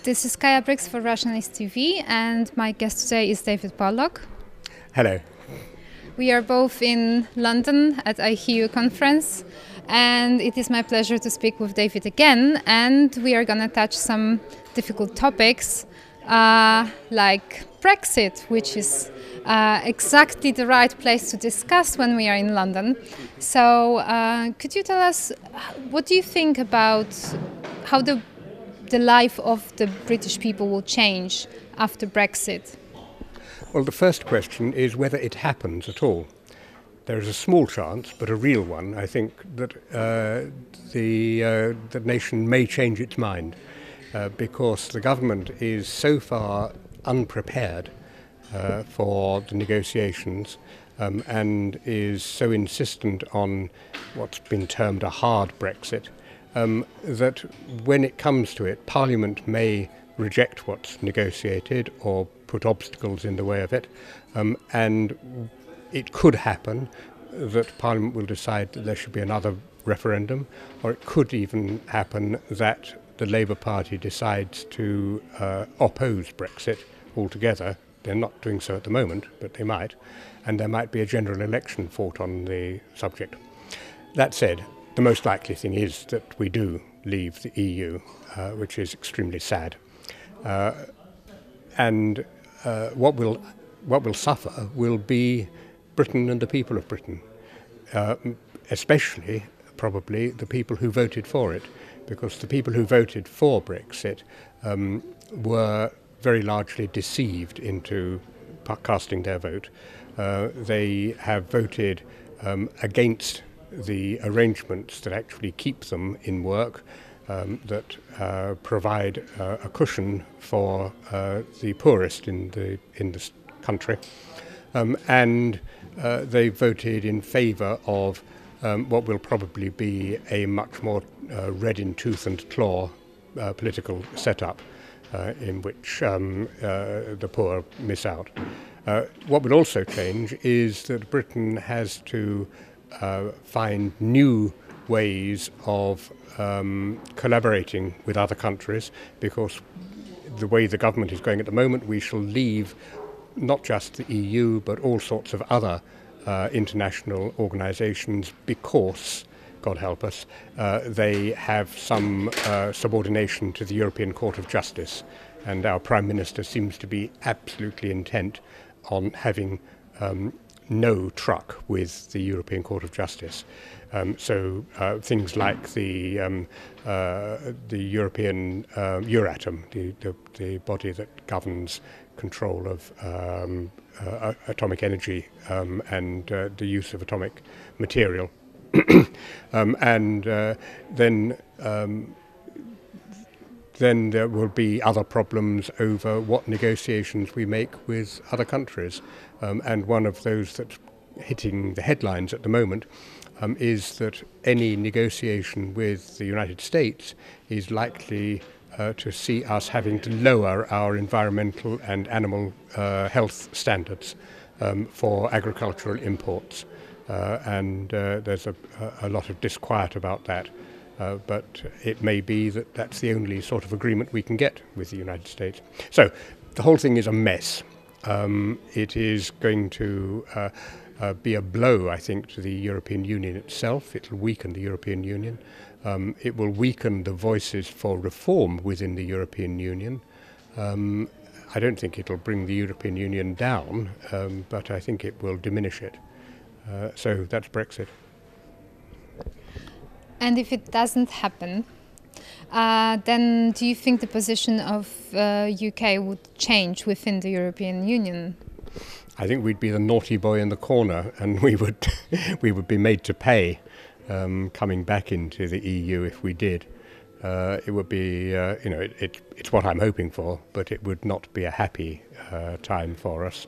This is Kaja Bryx for Racjonalista.tv, and my guest today is David Pollock. Hello. We are both in London at IHU conference, and it is my pleasure to speak with David again, and we are going to touch some difficult topics like Brexit, which is exactly the right place to discuss when we are in London. So could you tell us, what do you think about how the life of the British people will change after Brexit? Well, the first question is whether it happens at all. There is a small chance, but a real one, I think, that the nation may change its mind because the government is so far unprepared for the negotiations and is so insistent on what's been termed a hard Brexit that when it comes to it, Parliament may reject what's negotiated or put obstacles in the way of it, and it could happen that Parliament will decide that there should be another referendum, or it could even happen that the Labour Party decides to oppose Brexit altogether. They're not doing so at the moment, but they might, and there might be a general election fought on the subject. That said, the most likely thing is that we do leave the EU, which is extremely sad. And what will suffer will be Britain and the people of Britain, especially probably the people who voted for it, because the people who voted for Brexit were very largely deceived into casting their vote. They have voted against the arrangements that actually keep them in work, that provide a cushion for the poorest in the country, and they voted in favour of what will probably be a much more red in tooth and claw political setup in which the poor miss out. What will also change is that Britain has to find new ways of collaborating with other countries, because the way the government is going at the moment, we shall leave not just the EU but all sorts of other international organisations because, God help us, they have some subordination to the European Court of Justice, and our Prime Minister seems to be absolutely intent on having no truck with the European Court of Justice. So things like the European Euratom, the body that governs control of atomic energy and the use of atomic material, and then there will be other problems over what negotiations we make with other countries. And one of those that's hitting the headlines at the moment is that any negotiation with the United States is likely to see us having to lower our environmental and animal health standards for agricultural imports. And there's a lot of disquiet about that. But it may be that that's the only sort of agreement we can get with the United States. So the whole thing is a mess. It is going to be a blow, I think, to the European Union itself. It will weaken the European Union. It will weaken the voices for reform within the European Union. I don't think it'll bring the European Union down, but I think it will diminish it. So that's Brexit. And if it doesn't happen, then do you think the position of UK would change within the European Union? I think we'd be the naughty boy in the corner, and we would be made to pay coming back into the EU if we did. It would be, it's what I'm hoping for, but it would not be a happy time for us.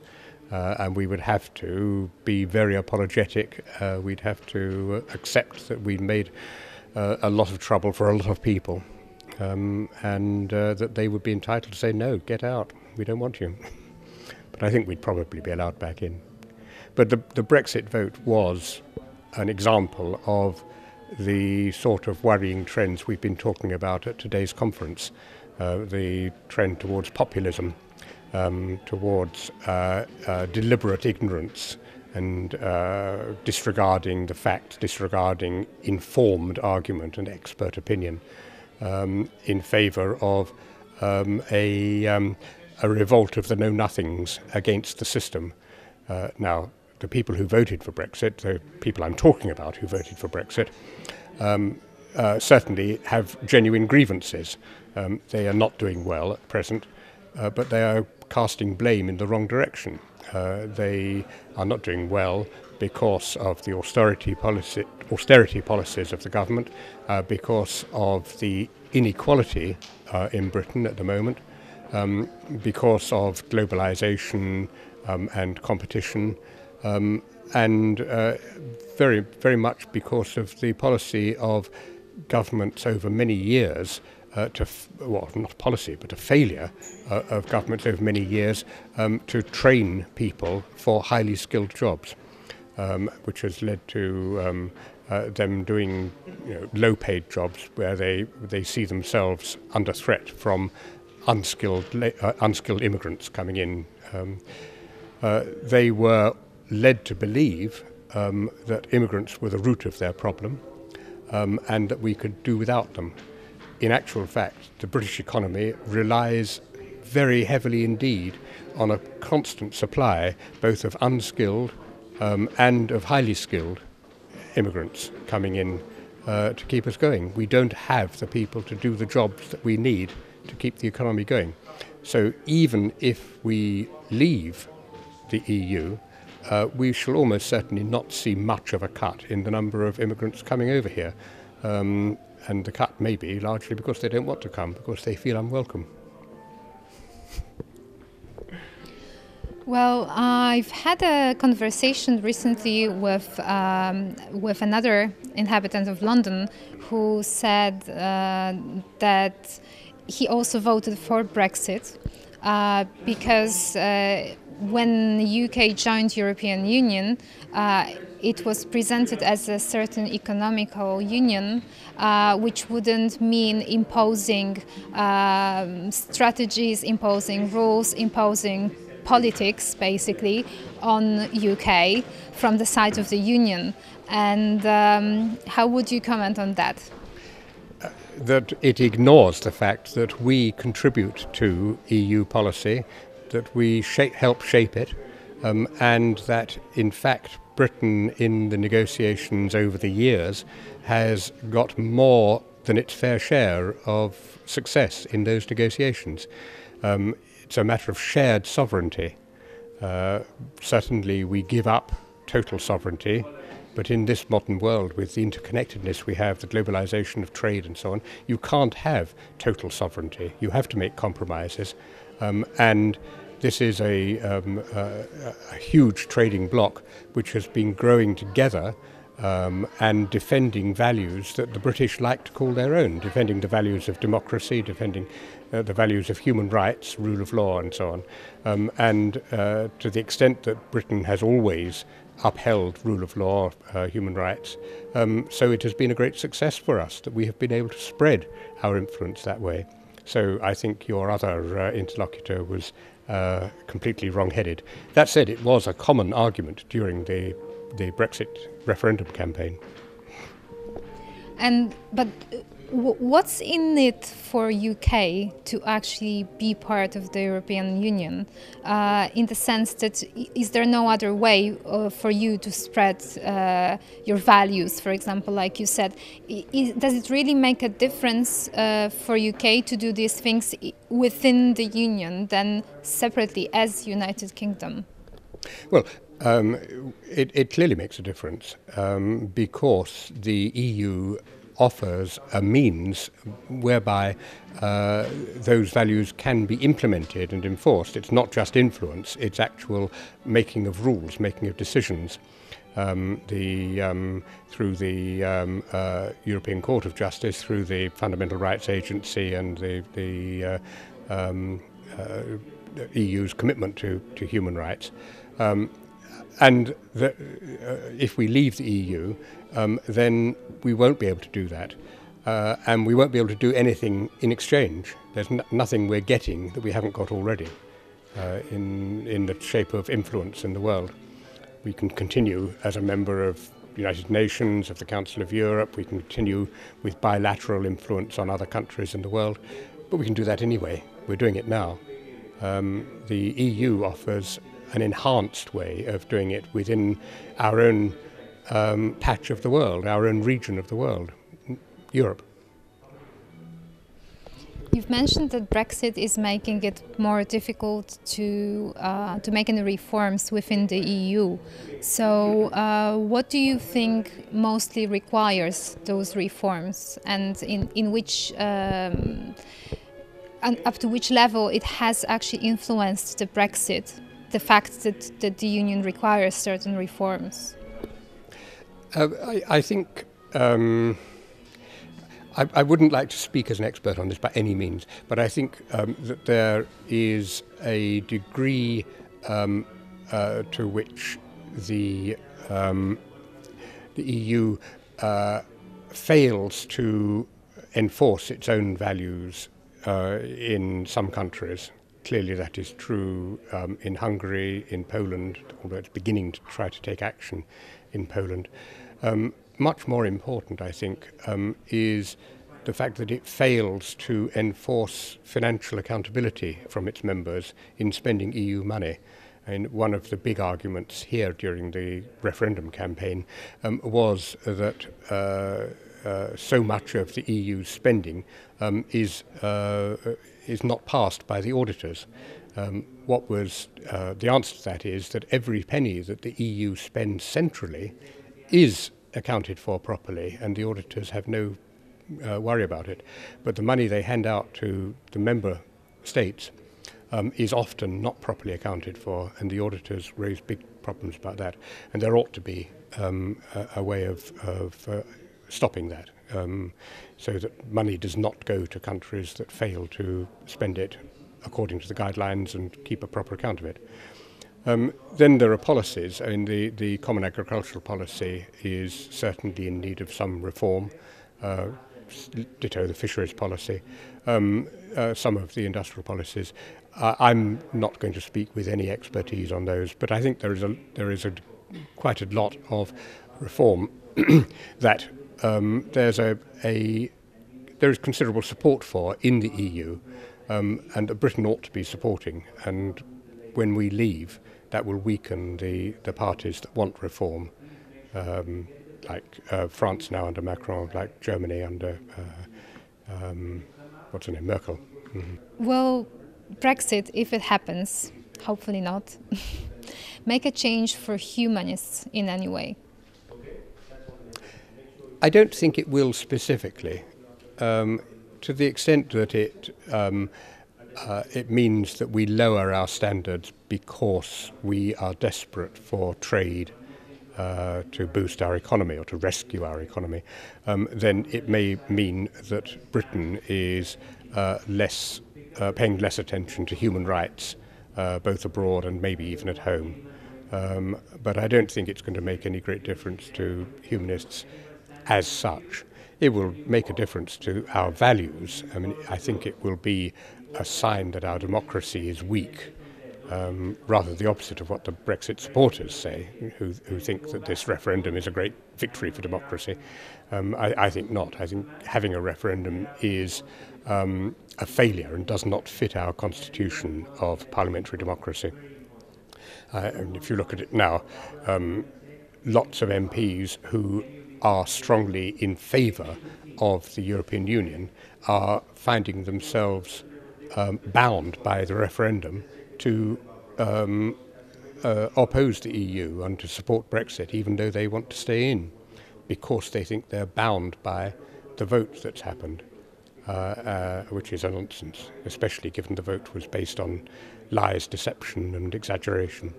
And we would have to be very apologetic. We'd have to accept that we made a lot of trouble for a lot of people, and that they would be entitled to say, no, get out, we don't want you. But I think we'd probably be allowed back in. But the Brexit vote was an example of the sort of worrying trends we've been talking about at today's conference. the trend towards populism, towards deliberate ignorance and disregarding the facts, disregarding informed argument and expert opinion, in favour of a revolt of the know-nothings against the system. Now, the people who voted for Brexit, the people I'm talking about who voted for Brexit, certainly have genuine grievances. They are not doing well at present, but they are casting blame in the wrong direction. They are not doing well because of the austerity policies of the government, because of the inequality in Britain at the moment, because of globalization and competition, and very, very much because of the policy of governments over many years, not policy, but a failure of governments over many years to train people for highly skilled jobs, which has led to them doing low-paid jobs where they see themselves under threat from unskilled immigrants coming in. They were led to believe that immigrants were the root of their problem, and that we could do without them. In actual fact, the British economy relies very heavily indeed on a constant supply both of unskilled and of highly skilled immigrants coming in to keep us going. We don't have the people to do the jobs that we need to keep the economy going. So even if we leave the EU, we shall almost certainly not see much of a cut in the number of immigrants coming over here. And the cut may be largely because they don't want to come, because they feel unwelcome. Well, I've had a conversation recently with another inhabitant of London who said that he also voted for Brexit because when the UK joined European Union, it was presented as a certain economical union, which wouldn't mean imposing strategies, imposing rules, imposing politics, basically, on UK from the side of the Union. And how would you comment on that? That it ignores the fact that we contribute to EU policy, that we help shape it, and that, in fact, Britain, in the negotiations over the years, has got more than its fair share of success in those negotiations. It's a matter of shared sovereignty. Certainly we give up total sovereignty, but in this modern world, with the interconnectedness we have, the globalization of trade and so on, you can't have total sovereignty. You have to make compromises. And this is a huge trading bloc which has been growing together and defending values that the British like to call their own, defending the values of democracy, defending the values of human rights, rule of law and so on. And to the extent that Britain has always upheld rule of law, human rights, so it has been a great success for us that we have been able to spread our influence that way. So I think your other interlocutor was completely wrong-headed. That said, it was a common argument during the Brexit referendum campaign. But what's in it for UK to actually be part of the European Union? In the sense that, is there no other way for you to spread your values, for example, like you said? Does it really make a difference for UK to do these things within the Union than separately as United Kingdom? Well, it clearly makes a difference because the EU offers a means whereby those values can be implemented and enforced. It's not just influence, it's actual making of rules, making of decisions. Through the European Court of Justice, through the Fundamental Rights Agency and the EU's commitment to human rights. If we leave the EU, then we won't be able to do that. and we won't be able to do anything in exchange. There's nothing we're getting that we haven't got already in the shape of influence in the world. We can continue as a member of the United Nations, of the Council of Europe. We can continue with bilateral influence on other countries in the world, but we can do that anyway. We're doing it now. The EU offers an enhanced way of doing it within our own patch of the world, our own region of the world, Europe. You've mentioned that Brexit is making it more difficult to make any reforms within the EU. So what do you think mostly requires those reforms, and in which and up to which level it has actually influenced the Brexit, the fact that the Union requires certain reforms? I think I wouldn't like to speak as an expert on this by any means, but I think that there is a degree to which the EU fails to enforce its own values in some countries. Clearly that is true in Hungary, in Poland, although it's beginning to try to take action in Poland. Much more important, I think, is the fact that it fails to enforce financial accountability from its members in spending EU money. And one of the big arguments here during the referendum campaign was that so much of the EU spending is not passed by the auditors. What was the answer to that is that every penny that the EU spends centrally is accounted for properly, and the auditors have no worry about it. But the money they hand out to the member states is often not properly accounted for, and the auditors raise big problems about that. And there ought to be a way of stopping that, so that money does not go to countries that fail to spend it according to the guidelines and keep a proper account of it. Then there are policies. I mean, the Common Agricultural Policy is certainly in need of some reform. Ditto the fisheries policy. Some of the industrial policies. I'm not going to speak with any expertise on those, but I think there is quite a lot of reform that there is considerable support for in the EU, and that Britain ought to be supporting. And when we leave, that will weaken the parties that want reform, like France now under Macron, like Germany under what's her name, Merkel. Mm-hmm. Well, Brexit, if it happens, hopefully not, make a change for humanists in any way? I don't think it will specifically, to the extent that it means that we lower our standards because we are desperate for trade to boost our economy or to rescue our economy. Then it may mean that Britain is paying less attention to human rights, both abroad and maybe even at home. But I don't think it's going to make any great difference to humanists as such. It will make a difference to our values. I mean, I think it will be a sign that our democracy is weak, rather the opposite of what the Brexit supporters say, who think that this referendum is a great victory for democracy. I think not. I think having a referendum is a failure and does not fit our constitution of parliamentary democracy. And if you look at it now, lots of MPs who are strongly in favour of the European Union are finding themselves bound by the referendum to oppose the EU and to support Brexit, even though they want to stay in, because they think they're bound by the vote that's happened, which is a nonsense, especially given the vote was based on lies, deception and exaggeration.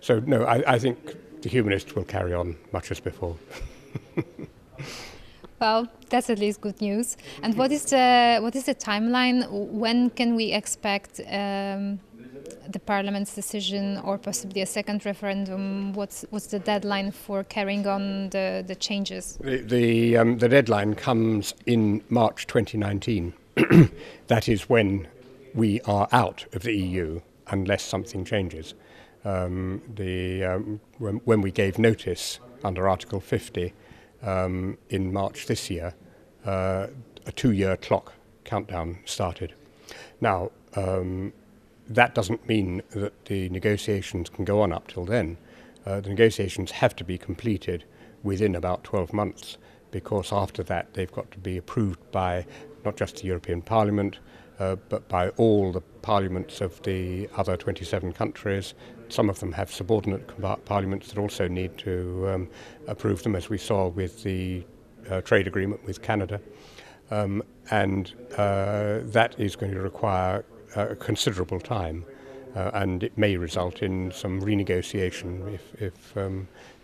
So no, I think the humanists will carry on much as before. Well, that's at least good news. And what is the timeline? When can we expect the Parliament's decision or possibly a second referendum? What's the deadline for carrying on the changes? The deadline comes in March 2019. That is when we are out of the EU, unless something changes. When we gave notice under Article 50 in March this year, a 2-year clock countdown started. Now, that doesn't mean that the negotiations can go on up till then. The negotiations have to be completed within about 12 months, because after that they've got to be approved by not just the European Parliament, but by all the parliaments of the other 27 countries. Some of them have subordinate parliaments that also need to approve them, as we saw with the trade agreement with Canada. And that is going to require considerable time, and it may result in some renegotiation if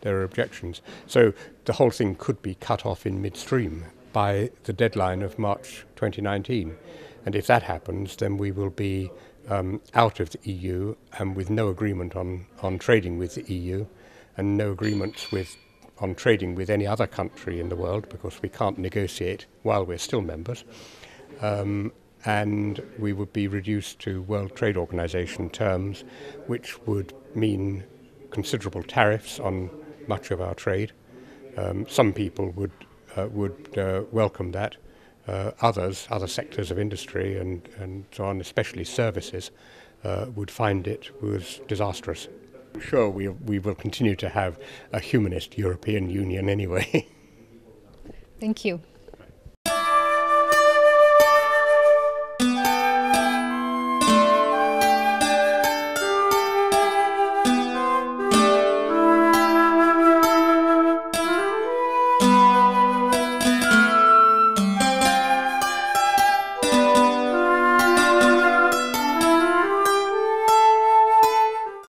there are objections. So the whole thing could be cut off in midstream by the deadline of March 2019. And if that happens, then we will be out of the EU and with no agreement on trading with the EU, and no agreements on trading with any other country in the world, because we can't negotiate while we're still members. And we would be reduced to World Trade Organization terms, which would mean considerable tariffs on much of our trade. Some people would welcome that. Other sectors of industry and so on, especially services, would find it was disastrous. I'm sure we will continue to have a humanist European Union anyway. Thank you.